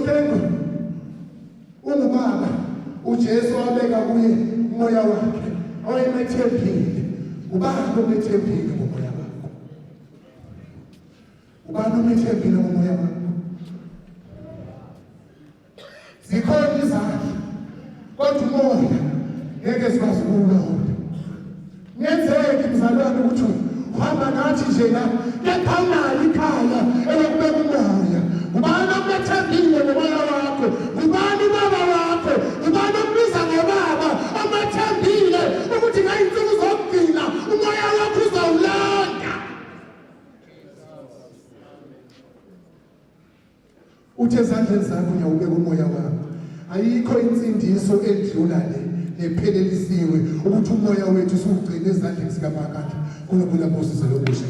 Mhlengu ungubaba uJesu wabeka kuye umoya wakhe awayemethembile. Ubani omethembile ngomoya wakho? Ubani omethembile ngomoya wakho? Zikhona izandla kodwa umoya ngeke sikwazi ukuwulawula. Ngenzeke mzalwane ukuthi uhamba nathi nje la yakhawula ikhaya elokubeka umoya. Ubani omethembile ngomoya wakho? Ubani baba wakho? Ubani ombiza ngobaba omethembile ukuthi ngayinsuku zokugcina umoya wakho uzawulanda? Uthi ezandleni zakho uyawubeka umoya wakho. Ayikho insindiso edlula le nephelelisiwe ukuthi umoya wethu siwugcine ezandleni zikaMakandla kuNkulunkulu lapho sizalobusha.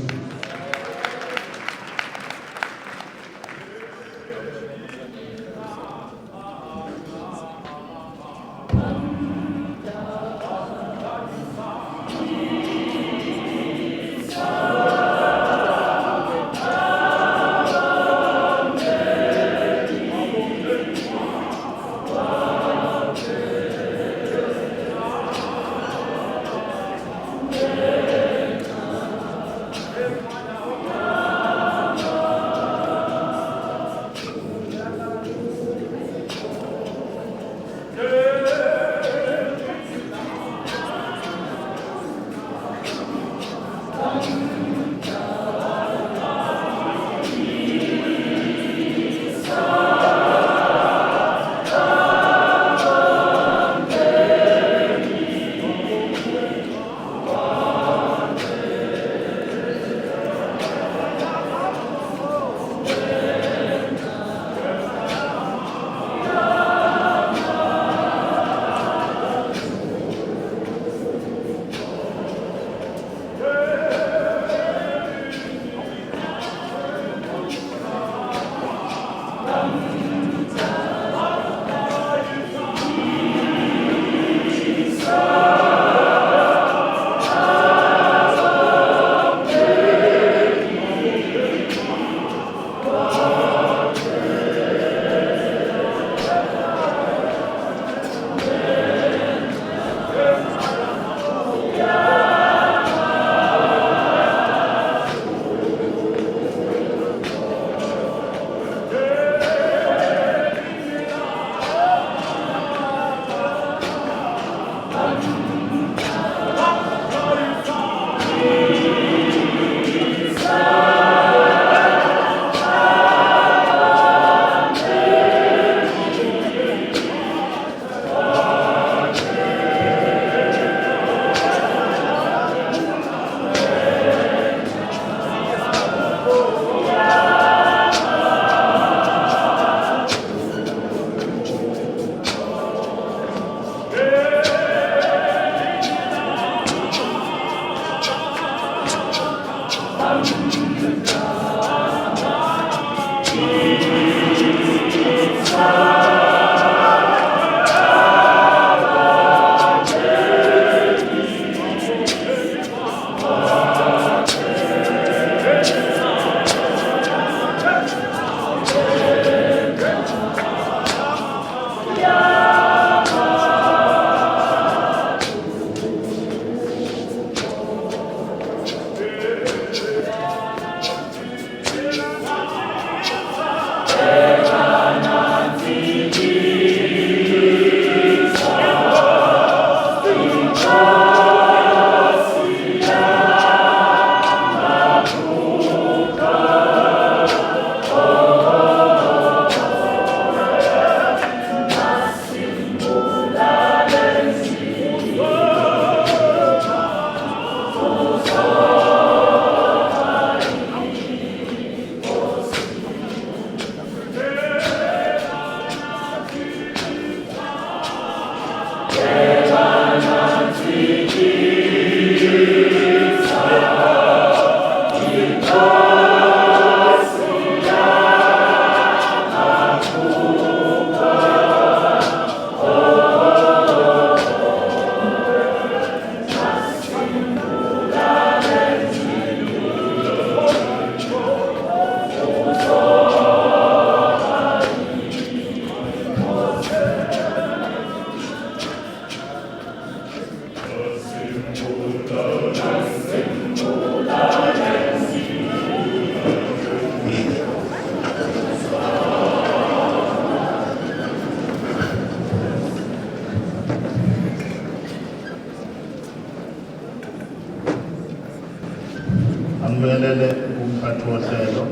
ngibingelele umphathi wohlelo,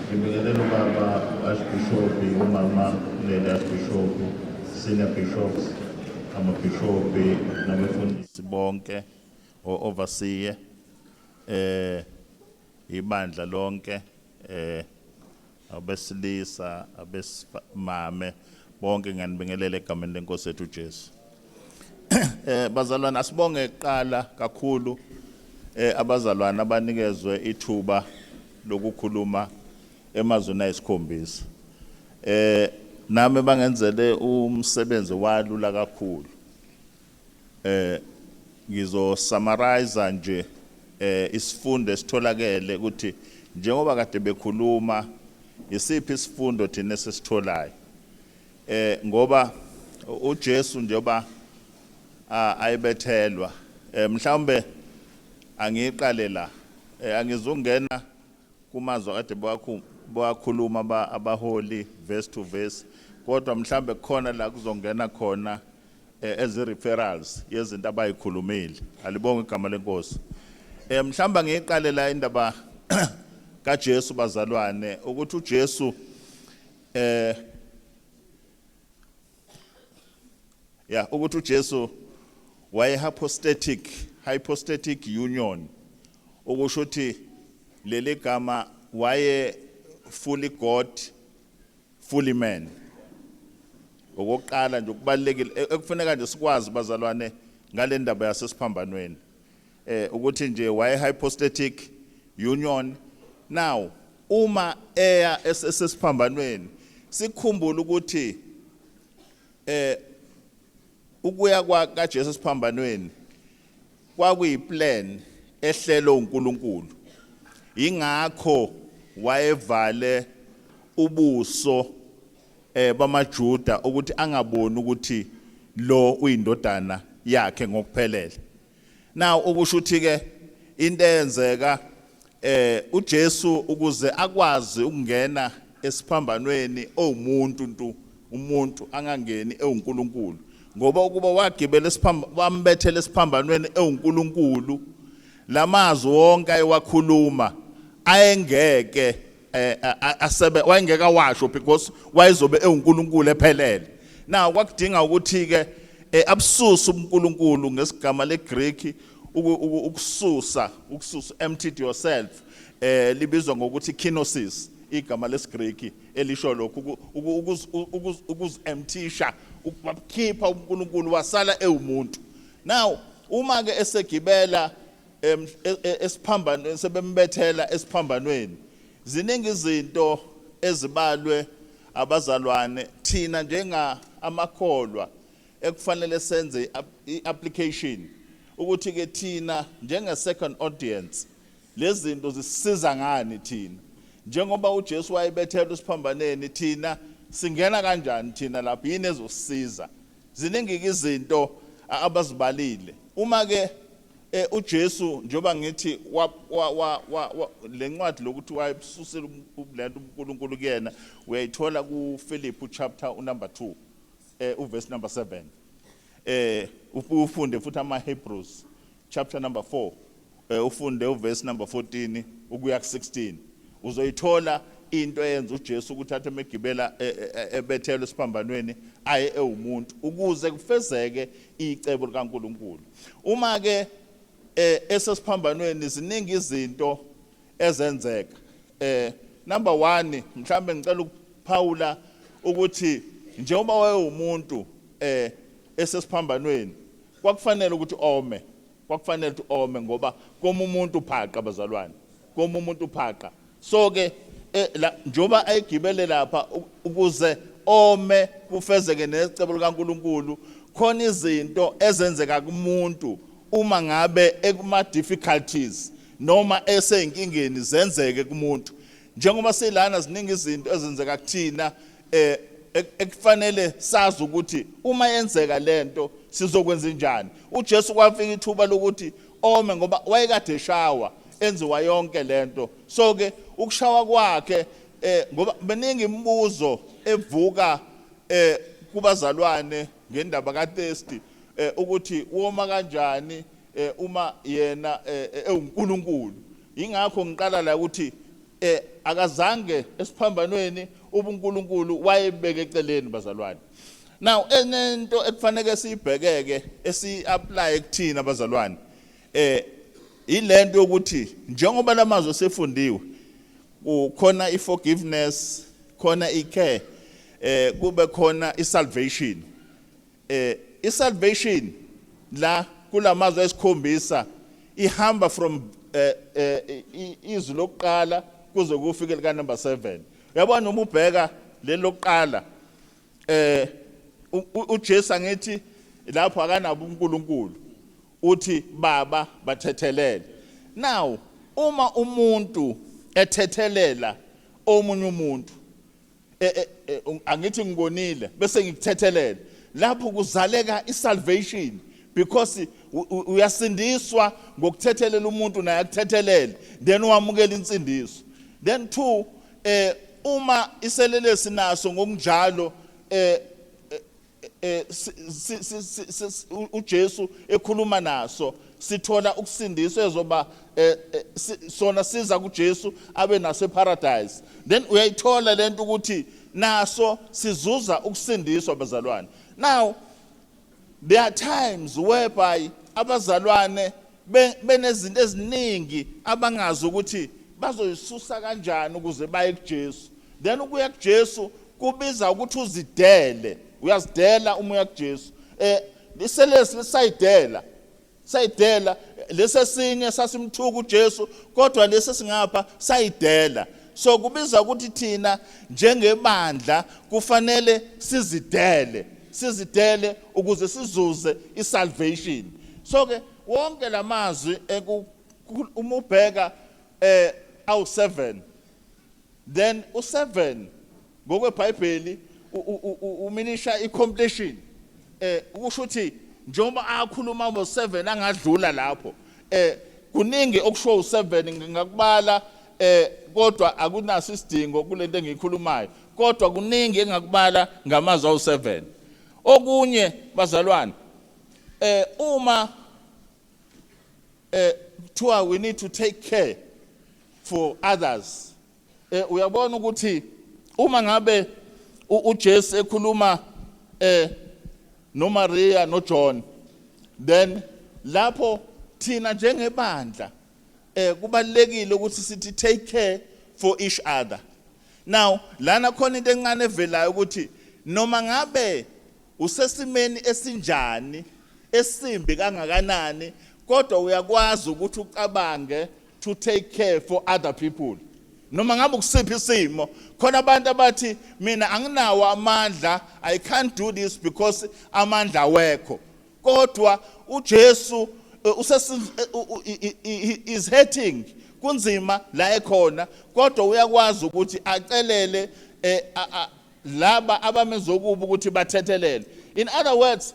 ngibingelele ubaba Archbishop, umama leli Archbishop, senior bishops, amabhishophi nabefundisi bonke overseer ibandla lonke abesilisa abesimame bonke nganibingelele egameni lenkosi yethu uJesu. Bazalwane asibonge kuqala kakhulu abazalwane abanikezwe ithuba lokukhuluma emazweni ayisikhombisa. Nami bangenzele umsebenzi walula kakhulu. Ngizo summarize nje isifundo esitholakele ukuthi njengoba kade bekhuluma isiphi isifundo thina esitholayo. Ngoba uJesu njengoba ayibethelwa mhlawumbe angiqale la angizungena kumazwi kade bakhuluma abaholi verse to verse kodwa mhlawumbe khona la kuzongena khona as referrals yezinto abayikhulumile. Alibonge igama lenkosi. Mhlawumbe ngiqale la indaba kaJesu bazalwane ukuthi uJesu ukuthi uJesu waye hypostatic union okusho ukuthi leli gama waye fully God fully man. Okokuqala nje ukubalekile ekufuneka nje sikwazi bazalwane ngale ndaba yasesiphambanweni ukuthi nje waye hypostatic union. Now uma eya esesiphambanweni sikhumbula ukuthi ukuya kaJesu esiphambanweni kwakuyiplan ehlelo uNkulunkulu. Ingakho wayevale ubuso bamaJuda ukuthi angaboni ukuthi lo uyindodana yakhe ngokuphelele. Now ukusho ukuthi ke into eyenzeka uJesu ukuze akwazi ukungena esiphambanweni umuntu angangeni uNkulunkulu ngoba ukuba wagibela wambethela esiphambanweni uNkulunkulu lamazwi wonke ayewakhuluma ayengeke wayengeka washo because wayezobe uNkulunkulu ephelele. Now kwakudinga ukuthi ke absusa uNkulunkulu ngesigama leGreek ukususa empty yourself libizwa ngokuthi kenosis igama lesiGreek elisho lokho ukuzemptisha ukukhipha uNkulunkulu wasala umuntu. Now uma ke esegibela esiphambanweni sebembethela esiphambanweni ziningi izinto ezibalwe abazalwane thina njenga amakholwa ekufanele senze iapplication ukuthi ke thina njenge second audience lezi zinto zisiza ngani thina njengoba uJesu wayebethelwa esiphambanweni thina singena kanjani thina lapho yini ezosisiza. Ziningi izinto abazibalile uma ke uJesu njoba ngithi lencwadi lokuthi wayesusela ubulento uNkulunkulu kuyena uyayithola kuPhilip chapter number 2 uverse number 7 ufunde futhi amaHebrews chapter number 4 ufunde uverse number 14 ukuya ku16 uzoyithola into eyenza uJesu ukuthi athe megibela ebethelwe esiphambanweni aye umuntu ukuze kufezeke icebo likaNkulunkulu. Uma ke esesiphambanweni ziningi izinto ezenzeka. Number 1 mhlambe ngicela ukuphawula ukuthi njengoba wayeumuntu esesiphambanweni kwakufanele ukuthi ome ngoba komuntu phaqa bazalwane komuntu phaqa. So ke njoba ayigibele lapha ukuze ome kufezeke necebo likaNkulunkulu khona izinto ezenzeka kumuntu uma ngabe ekuma difficulties noma eseyinkingeni zenzeke kumuntu njengoba silana ziningi izinto ezenzeka kuthina ekufanele sazi ukuthi uma yenzeka lento sizokwenza njani. uJesu kwafika ithuba lokuthi ome ngoba wayekade eshawa enziwa yonke lento. So ke ukushawa kwakhe ngoba beningi imibuzo evuka kubazalwane ngendaba kaThesti ukuthi woma kanjani uma yena uNkulunkulu ingakho ngiqala la ukuthi akazange esiphambanweni ubuNkulunkulu wayebeke eceleni bazalwane. Now enento ekufanele siyibhekeke esi-apply kuthina bazalwane ilento yokuthi njengoba lamazwi sefundiwe khona i-forgiveness, khona i-care, kube khona i-salvation. I-salvation la kulamazwi esikhombisa ihamba from izwi lokuqala kuze kufike lika number 7. Uyabona uma ubheka le lokuqala uJesu angithi lapho akanabo uNkulunkulu uthi baba bathethelele. Now uma umuntu ethethelela omunye umuntu angithi ngikonile bese ngikuthethelela lapho kuzaleka isalvation because uyasindiswa ngokuthethelela umuntu naye akuthethelele then uwamukela insindiso. Then 2 uma iselelesi naso ngokunjalo uJesu ekhuluma naso sithola ukusindiswa ezoba sona siza kuJesu abe naso eparadise. Then uyayithola lento ukuthi naso sizuza ukusindiswa bazalwane. Now there are times whereby abazalwane benezinto eziningi abangazi ukuthi bazoyisusa kanjani ukuze baye kuJesu. Then ukuya kuJesu kubiza ukuthi uzidele, uyazidela uma uya kuJesu. Iselesi sayidela lesesinye sasimthuka uJesu kodwa lesi singapha sayidela. So kubiza ukuthi thina njengebandla kufanele sizidele ukuze sizuze isalvation. So ke wonke lamazwi uma ubheka awu7 then u7 ngokweBhayibheli uminisha icompletion ukusho ukuthi njengoba akhuluma ngo7 angadlula lapho kuningi okusho u7 ngingakubala kodwa akunaso isidingo kulento engiyikhulumayo kodwa kuningi engakubala ngamazwi awu7. Okunye bazalwane uma we need to take care for others. Uyabona ukuthi uma ngabe uJesu ekhuluma noMaria noJohn then lapho thina njengebandla kubalekile ukuthi sithi take care for each other. Now lana khona into encane evelayo ukuthi noma ngabe usesimeni esinjani esimbi kangakanani kodwa uyakwazi ukuthi ucabange to take care for other people. Noma ngabe kusiphi isimo khona abantu abathi mina anginawo amandla, I can't do this because amandla awekho. Kodwa uJesu is hurting kunzima la ekhona kodwa uyakwazi ukuthi acelele laba abamezokuba ukuthi bathethelele. In other words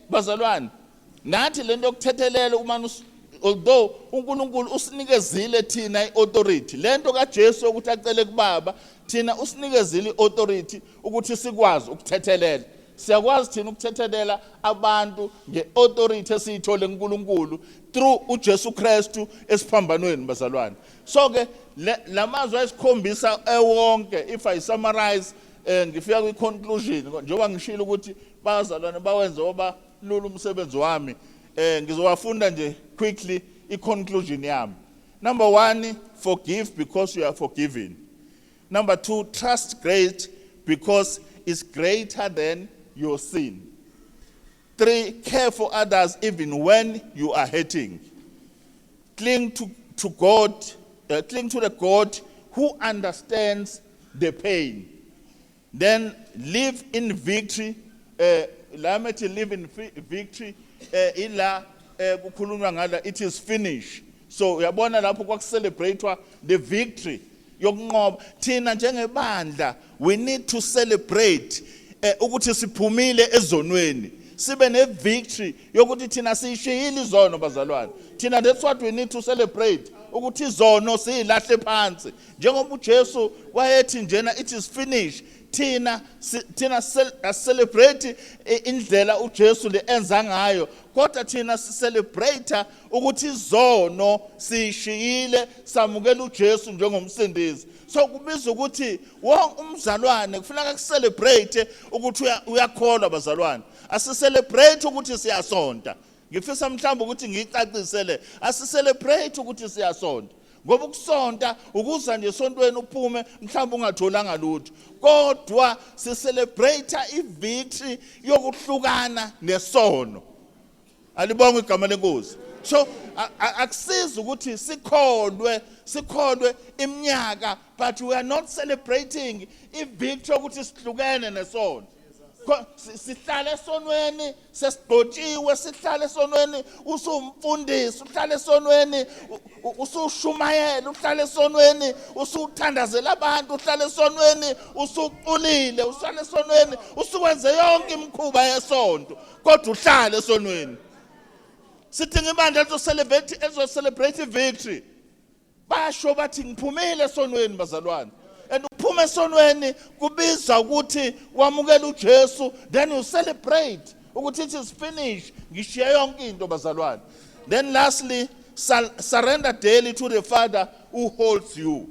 bazalwane nathi lento yokuthethelela uma although uNkulunkulu usinikezile thina iauthority lento kaJesu ukuthi acele kubaba thina usinikezile iauthority ukuthi sikwazi ukuthethelela. Siyakwazi thina ukuthethelela abantu ngeauthority esiyithole kuNkulunkulu through uJesu Kristu esiphambanweni bazalwane. So ke lamazwi ayisikhombisa ewonke if I summarize ngifika kwi-conclusion njengoba ngishilo ukuthi bazalwane bawenze oba lulu umsebenzi wami ngizowafunda nje quickly i-conclusion yami. Number 1, forgive because you are forgiven. Number 2, trust grace because it's greater than your sin. 3, care for others even when you are hurting. Cling to God, cling to the God who understands the pain. Then live in victory. Live in victory. It is finished. So uyabona lapho kwakucelebratewa the victory yokunqoba. Thina njengebandla we need to celebrate ukuthi siphumile ezonweni. Sibe ne-victory yokuthi thina siyishiyile izono bazalwane. Thina that's what we need to celebrate. ukuthi izono siyilahle phansi njengoba uJesu wayethi njena it is finished. Tina celebrate indlela uJesu le enza ngayo kodwa thina celebrate ukuthi izono sishiyile samukela uJesu njengomsindisi. So kubiza ukuthi wonke umzalwane kufanele akucelebrate ukuthi uyakholwa bazalwane. Asicelebrate ukuthi siyasonta. Ngifisa mhlawumbe ukuthi ngiyicacisele asicelebrate ukuthi siyasonta. Ngoba ukusonta ukuza nje esontweni uphume mhlawumbe ungatholanga lutho kodwa si celebrate i-victory yokuhlukana nesono. Alibonge igama lenkosi. So akusiza ukuthi sikholwe iminyaka but we are not celebrating i-victory ukuthi sihlukene nesono. Sihlale esonweni sesigcotshiwe sihlale esonweni usumfundisi uhlale esonweni usushumayela uhlale esonweni usuthandazela abantu uhlale esonweni usuqulile uhlale esonweni usukwenze yonke imikhuba yesonto kodwa uhlale esonweni. Sithi ngibandla celebrate victory basho bathi ngiphumile esonweni bazalwane. And uphume esonweni kubiza ukuthi wamukela uJesu then you celebrate ukuthi it is finished ngishiya yonke into bazalwane. Then lastly surrender daily to the Father who holds you.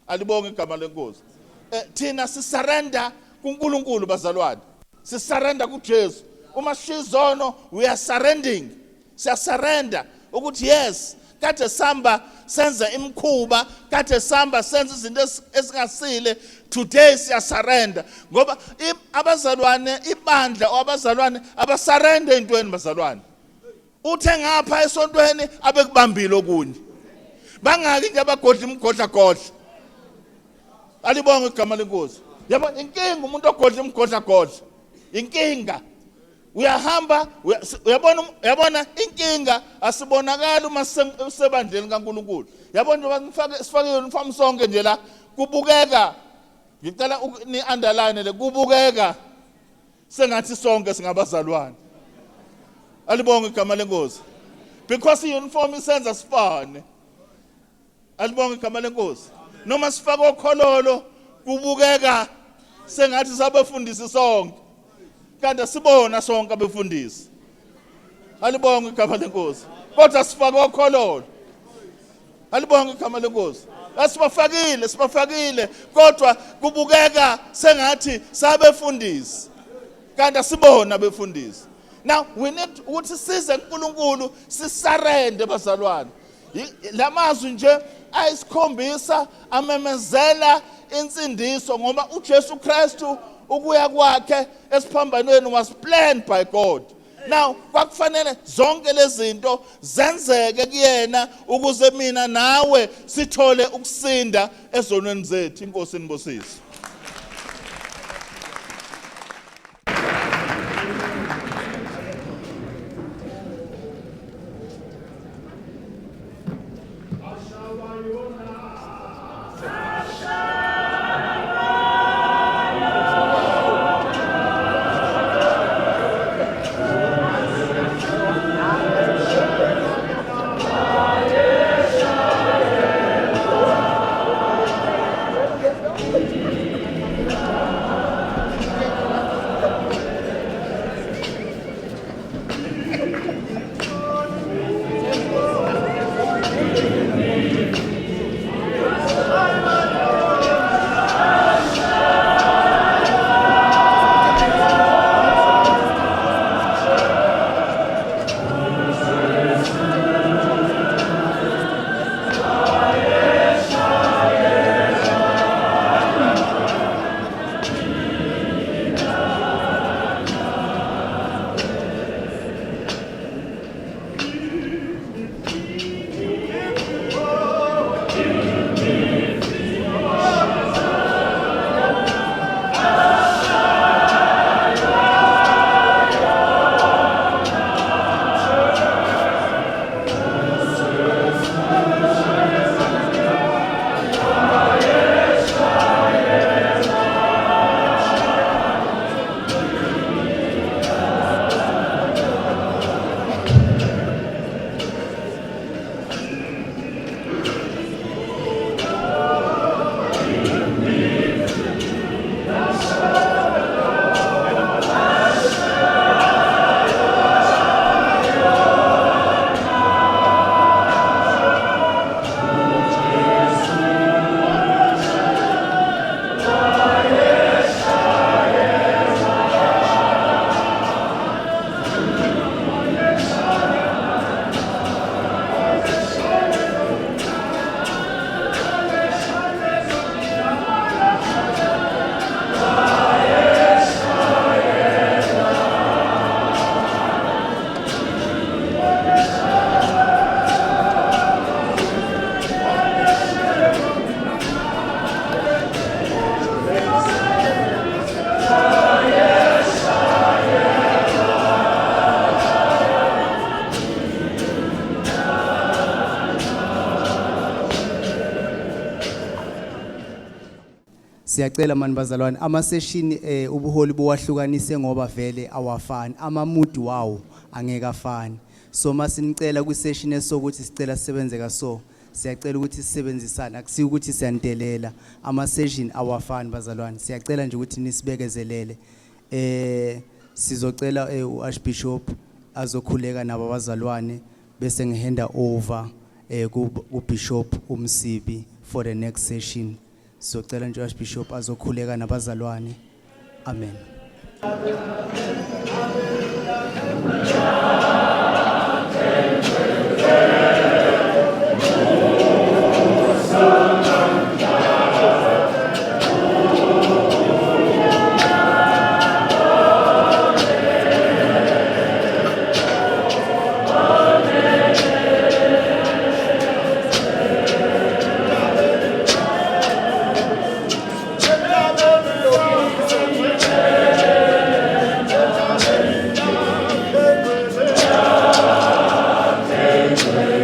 Alibonge igama lenkosi. Thina surrender kuNkulunkulu bazalwane. Surrender kuJesu. Uma shizono we are surrendering. Surrender ukuthi yes kade samba senza imkhuba kade samba senza izinto esingasile today siya surrender ngoba abazalwane ibandla abazalwane abasurrender intweni bazalwane. Uthe ngapha esontweni abekubambile okunye bangaki nje abagodla imgodla. Alibonge igama lenkosi. Yabona inkinga umuntu ogodla imgodla inkinga. Uyahamba uyabona inkinga asibonakala uma sebandleni kaNkulunkulu. Yabona sifake uniform sonke nje la kubukeka ngicela ni underline le kubukeka sengathi sonke singabazalwane. Alibonge igama lenkosi. Because i-uniform isenza sifane. Alibonge igama lenkosi. Noma sifake okhololo kubukeka sengathi sabafundisi sonke. Kanti sibona sonke abefundisi. Alibonge igama lenkosi. Kodwa sifake okhololo. Alibonge igama lenkosi. Sibafakile kodwa kubukeka sengathi sabefundisi. Kanti sibona abefundisi. Now we need ukuthi size uNkulunkulu sisarende bazalwane. Lamazwi nje ayisikhombisa amemezela insindiso ngoba uJesu Kristu ukuya kwakhe esiphambanweni was planned by God. Now kwakufanele zonke lezi zinto zenzeke kuyena ukuze mina nawe sithole ukusinda ezonweni zethu. Inkosi inibusise. Siyacela mani bazalwane ama session ubuholi bowahlukanise ngoba vele awafani amamudi wawo angeke afani so masinicela ku session esokuthi sicela sisebenze kaso siyacela ukuthi sisebenzisane akusiyo ukuthi siyantelela ama session awafani bazalwane siyacela nje ukuthi nisibekezelele sizocela uArchbishop azokhuleka nabo abazalwane bese ngihanda over ku Bishop uMsibi for the next session sizocela nje uArchbishop azokhuleka nabazalwane amen Amen.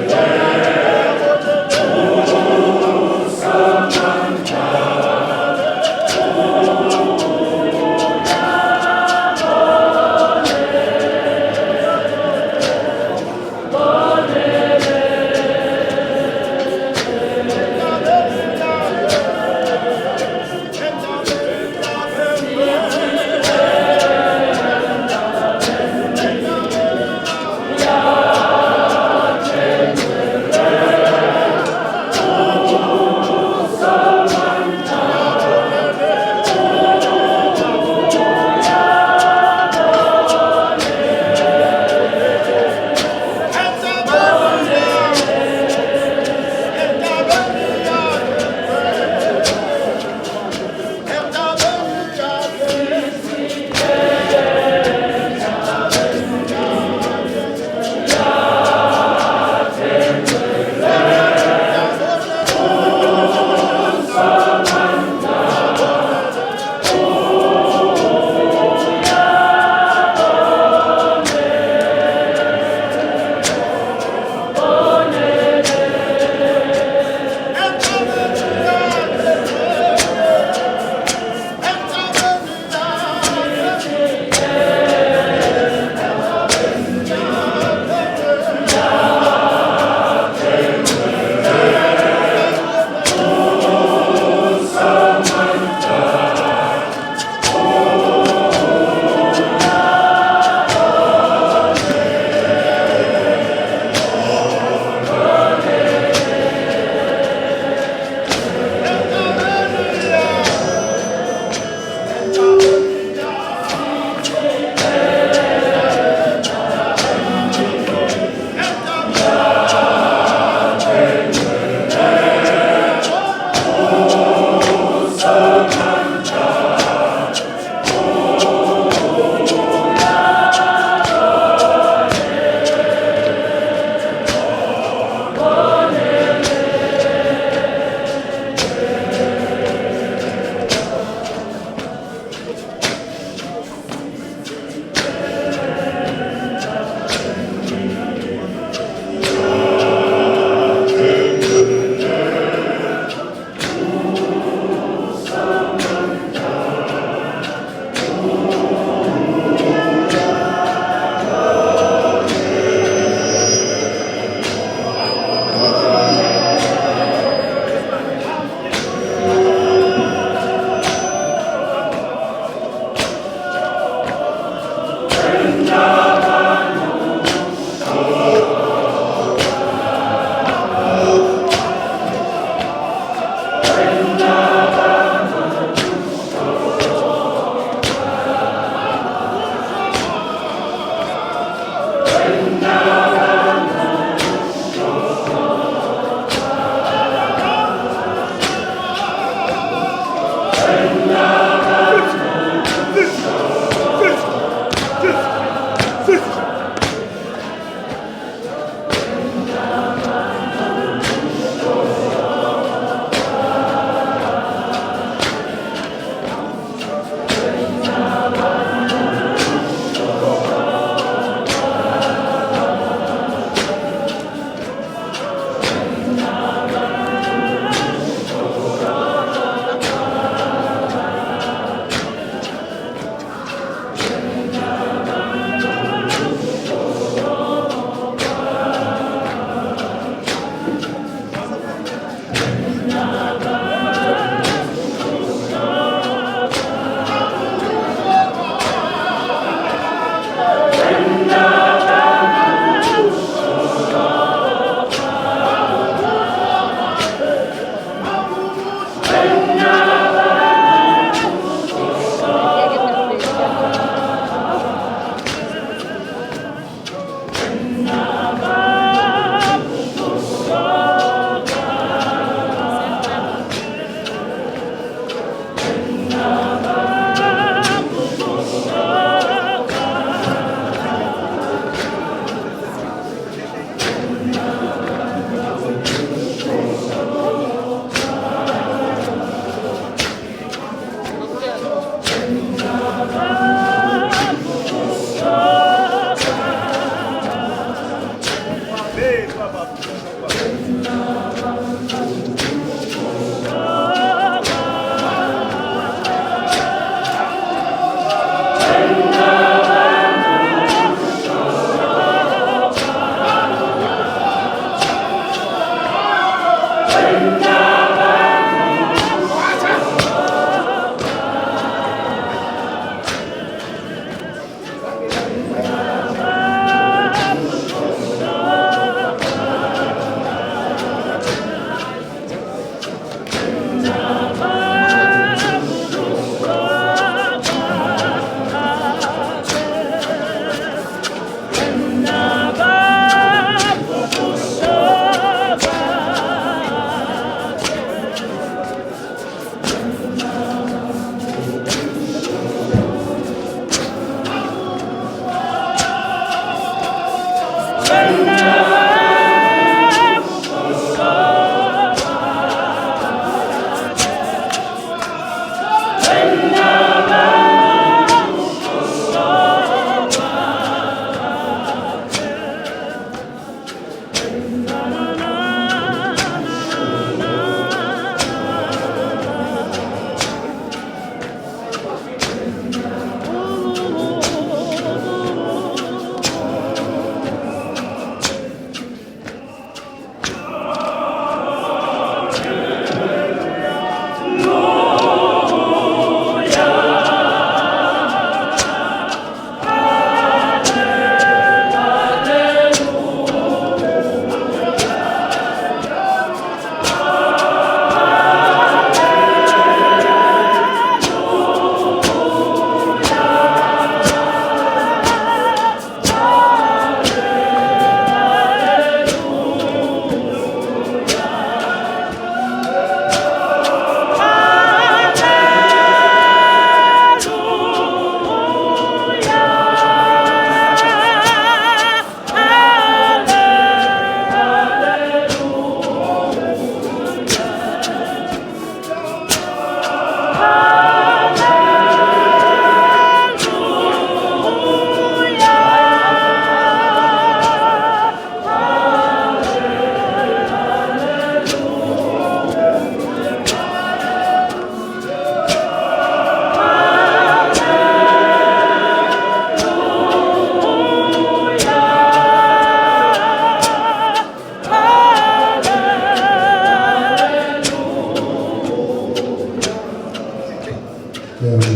Thank you.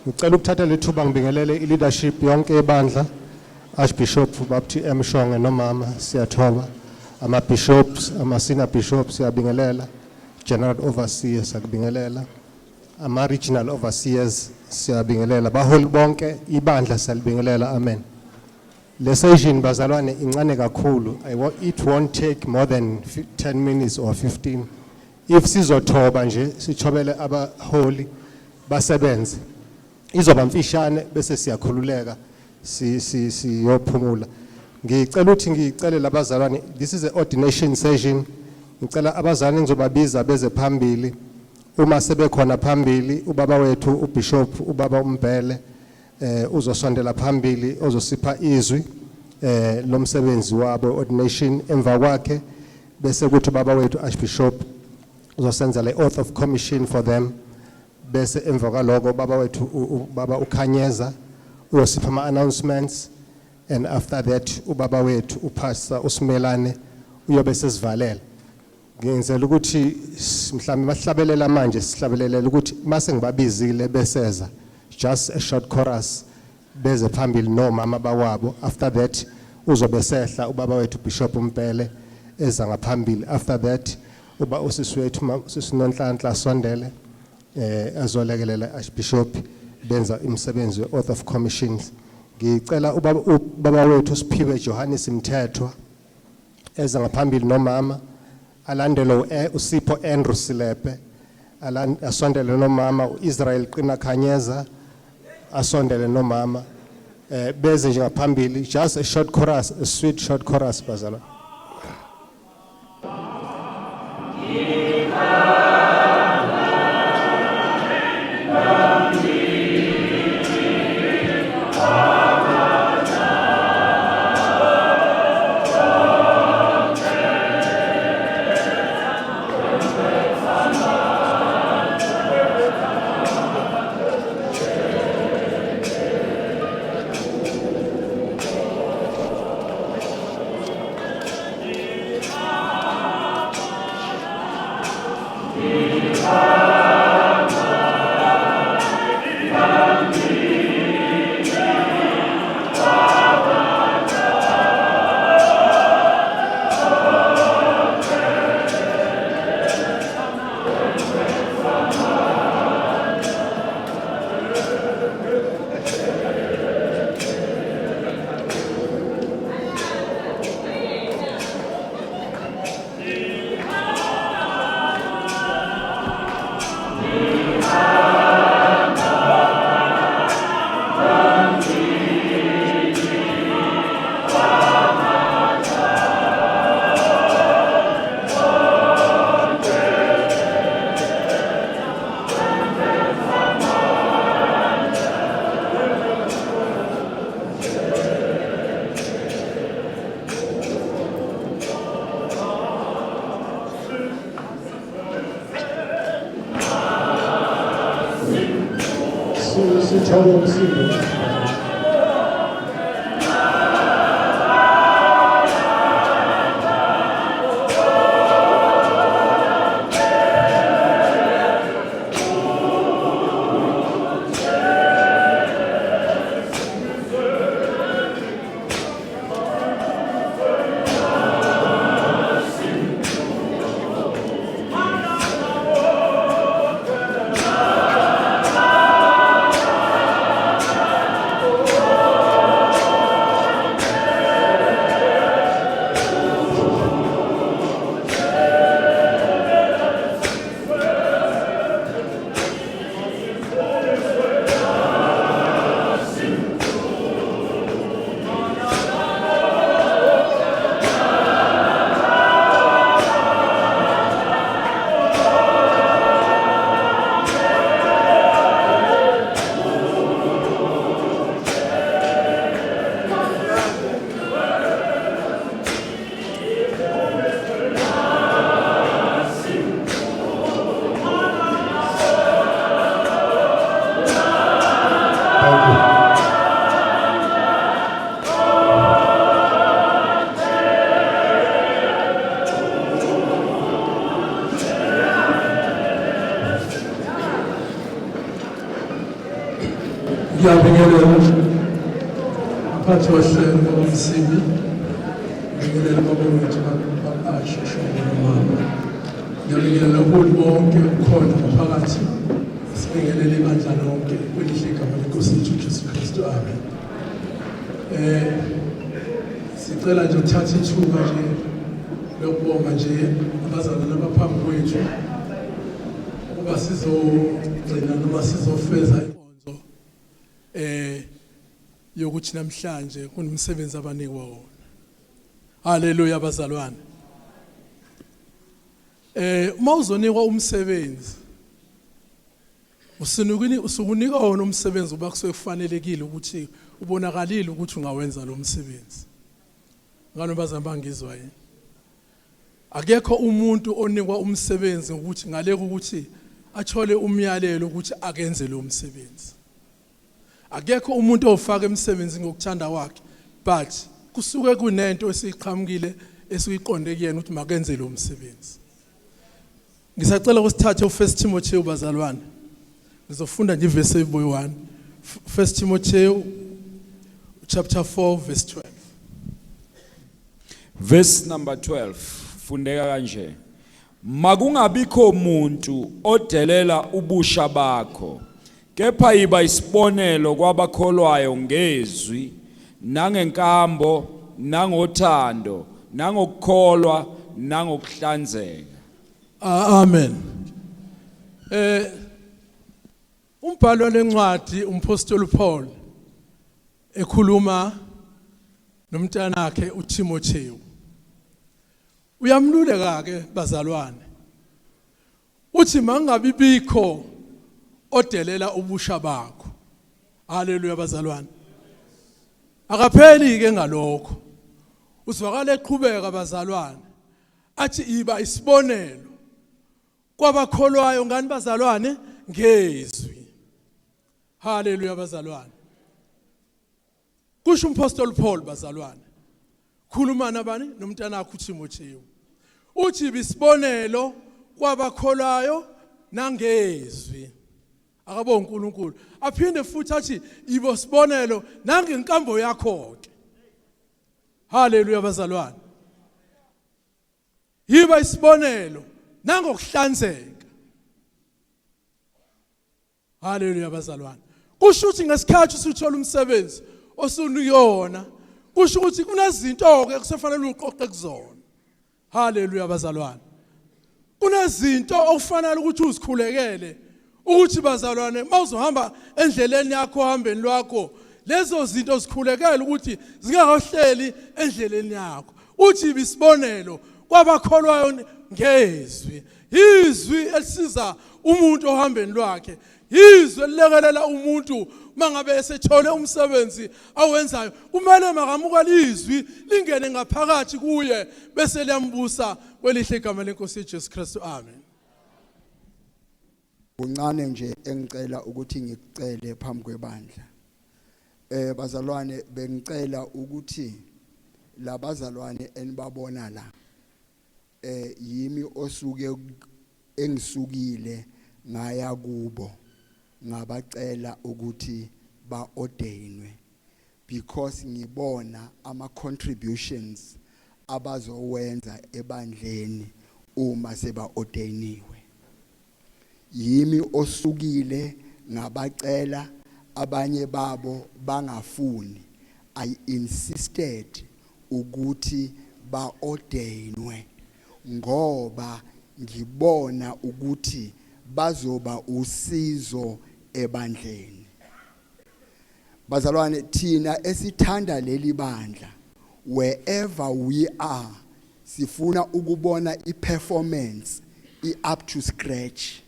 Ngicela ukuthatha lethuba ngibingelele i-leadership yonke ebandla, Archbishop Bapti M Shonge nomama siyathoba, ama-bishops, ama-senior bishops siyabingelela, general overseers siyabingelela, ama-regional overseers siyabingelela, baholi bonke ibandla siyalibingelela, amen. Le session bazalwane incane kakhulu. It won't take more than 10 minutes or 15. If sizothoba nje sithobele abaholi basebenze izoba mfishane bese siyakhululeka siyophumula. Ngicela ukuthi ngicele labazalwane, this is an ordination session. Ngicela abazalwane ngizobabiza beze phambili. Uma sebekhona phambili ubaba wethu uBishop ubaba uMbele uzosondela phambili ozosipha izwi lomsebenzi wabo ordination. Emva kwakhe bese kuthi baba wethu Archbishop uzosenza le oath of commission for them. Bese emva kwaloko baba wethu baba uKhanyeza uyosipha ama-announcements, and after that ubaba wethu uPastor uSimelane uyobe sesivalela. Ngenzela ukuthi mhlambe masihlabelela manje sihlabelelela ukuthi mase ngibabizile beseza just a short chorus beze phambili nomama bawabo. After that uzobe sehla ubaba wethu Bishop Mpele eza ngaphambili. After that uba usisi wethu sisinonhlanhla sondele azolekelela Archbishop benza imisebenzi we-oath of commissions. Ngicela ubaba wethu Siphiwe Johannes Mthethwa eza ngaphambili nomama, alandele uSipho Andrew Silepe asondele nomama, uIsrael Qina Khanyeza asondele nomama beze nje ngaphambili, just a short chorus, a sweet short chorus bazalwane. Ngiyabingelela mphathi wahlelo umsimi. Ngiyabingelela babawethu baqashe shobona. Ngiyabingelela kubo bonke ukhona ngaphakathi. Sibingelele ibandla lonke kwelihle igama leNkosi yethu Jesu Kristu. Amen. Sicela nje uthatha ithuba nje lokubonga nje abazalwane abaphambi kwethu ukuba sizogcina noma sizofeza inkonzo yokuthi namhlanje kunomsebenzi abanikwa wona. Haleluya bazalwane. Uma uzonikwa umsebenzi usukunika wona umsebenzi uba kusuke kufanelekile ukuthi ubonakalile ukuthi ungawenza lo msebenzi. Ngalo bazalwane bangizwa yini? Akekho umuntu onikwa umsebenzi ukuthi ngaleka ukuthi athole umyalelo ukuthi akenze lo msebenzi. Akekho umuntu ofaka emsebenzi ngokuthanda kwakhe, but kusuke kunento esiqhamukile esiyiqonde kuyena ukuthi makenze lo msebenzi. Ngisacela ukusithatha uFirst Timothy bazalwane. Ngizofunda nje verse 1. First Timothy chapter 4 verse 12. Verse number 12 fundeka kanje. Makungabikho umuntu odelela ubusha bakho, kepha yiba isibonelo kwabakholwayo ngezwi, nangenkambo, nangothando, nangokukholwa, nangokuhlanzeka. Amen. Umbhalo lencwadi umpostoli Paul ekhuluma nomntana wakhe uTimotheo. Uyamluleka ke bazalwane. Uthi mangabibikho odelela ubusha bakho. Haleluya bazalwane. Akapheli ke ngalokho. Uzwakala eqhubeka bazalwane. Athi iba isibonelo kwabakholwayo ngani bazalwane ngezwi. Haleluya bazalwane. Kusho umpostoli Paul bazalwane. Khuluma nabani nomntana wakhe uTimotheo. Uthi bisibonelo kwabakholwayo nangezwi. Akabonga uNkulunkulu. Aphinde futhi athi ibo sibonelo nangenkambo yakho ke. Haleluya bazalwane. Yiba isibonelo nangokuhlanzeka. Haleluya bazalwane. Kusho ukuthi ngesikhathi usuthola umsebenzi osunuyona, kusho ukuthi kunezinto ke kusefanele uqoqe kuzona. Haleluya bazalwane. Kunezinto okufanele ukuthi uzikhulekele ukuthi bazalwane mawuzohamba endleleni yakho ohambeni lwakho, lezo zinto zikhulekele ukuthi zingakahleli endleleni yakho. Uthi bisibonelo kwabakholwayo ngezwi. Izwi elisiza umuntu ohambeni lwakhe. Izwi elilekelela umuntu mangabe esethole umsebenzi awenzayo. Kumele makamukele izwi lingene ngaphakathi kuye bese liyambusa kwelihle igama leNkosi uJesu Kristu. Amen. Uncane nje engicela ukuthi ngikucele phambi kwebandla. Bazalwane bengicela ukuthi labazalwane enibabona la yimi osuke engisukile ngaya kubo ngabacela ukuthi ba-ordainwe because ngibona ama contributions abazowenza ebandleni uma seba-ordainiwe. Yimi osukile ngabacela abanye babo bangafuni. I insisted ukuthi ba-ordainwe ngoba ngibona ukuthi bazoba usizo ebandleni. Bazalwane thina esithanda leli bandla, wherever we are sifuna ukubona i-performance i-up to scratch.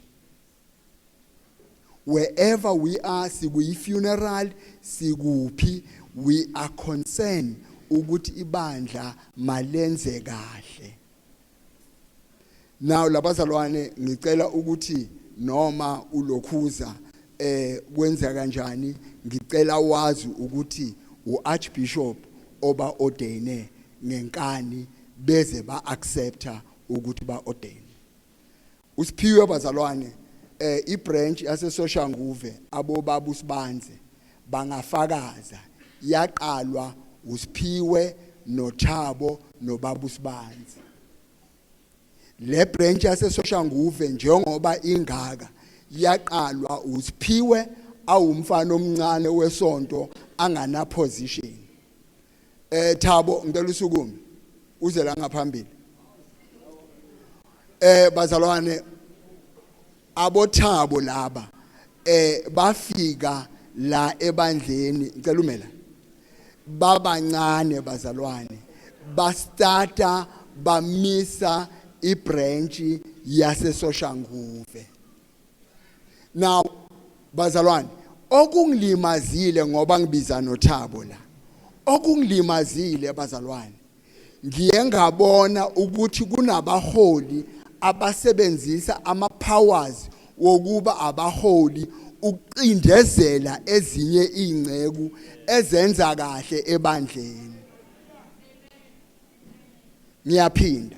Wherever we are, sikuyi-funeral, sikuphi, we are concerned ukuthi ibandla malenze kahle. Now labazalwane ngicela ukuthi noma ulokhuza kwenza kanjani, ngicela wazi ukuthi uArchbishop oba ordaine ngenkani beze ba accepta ukuthi ba ordaine. Usiphiwe bazalwane ibranch yase Soshanguve abobaba usibanze bangafakaza yaqalwa uSiphiwe noThabo noBaba uSibanzi. Le branch yaseSoshanguve njengoba ingaka yaqalwa uSiphiwe awumfana omncane wesonto angana position. Thabo ngicela usukumi uze la ngaphambili. Bazalwane aboThabo laba bafika la ebandleni ngicela umela babancane bazalwane bastarta bamisa ibranch yaseSoshanguve. Now bazalwane okungilimazile ngoba ngibiza noThabo la okungilimazile bazalwane ngiye ngabona ukuthi kunabaholi abasebenzisa ama powers wokuba abaholi uqindezela ezinye ingceku ezenza kahle ebandleni. Ngiyaphinda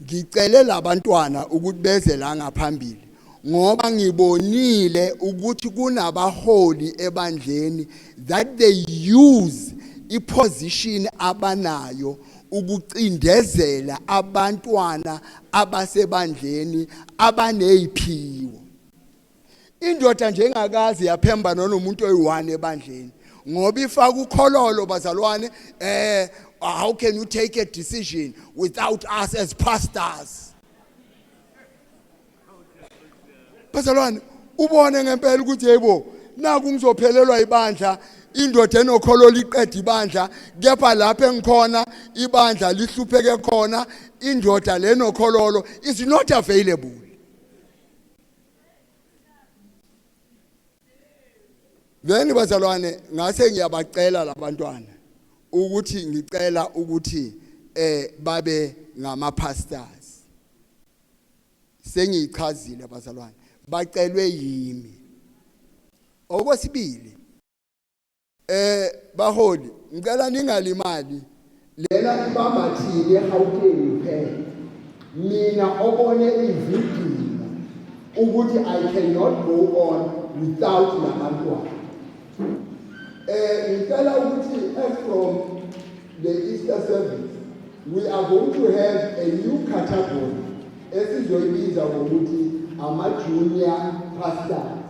ngicele labantwana ukuthi beze la ngaphambili ngoba ngibonile ukuthi kunabaholi ebandleni that they use iposition abanayo ukucindezela abantwana abasebandleni abaneziphiwo. Indoda njengakazi yaphemba nomuntu oyi1 ebandleni ngoba ifaka ukhololo bazalwane how can you take a decision without us as pastors? Bazalwane ubone ngempela ukuthi yebo naku ngizophelelwa ibandla indoda enokholo liqeda ibandla kepha lapha engikhona ibandla lihlupheke khona indoda lenokhololo is not available. Then bazalwane ngase ngiyabacela labantwana ukuthi ngicela ukuthi babe ngama pastors. Sengiyichazile bazalwane bacelwe yimi. Okwesibili baholi ngicela ningalimali lela ibambathile eGauteng phela mina obone ivideo ukuthi I cannot go on without labantwana. Ngicela ukuthi from the Easter service we are going to have a new category esizoyibiza ngokuthi ama junior pastors.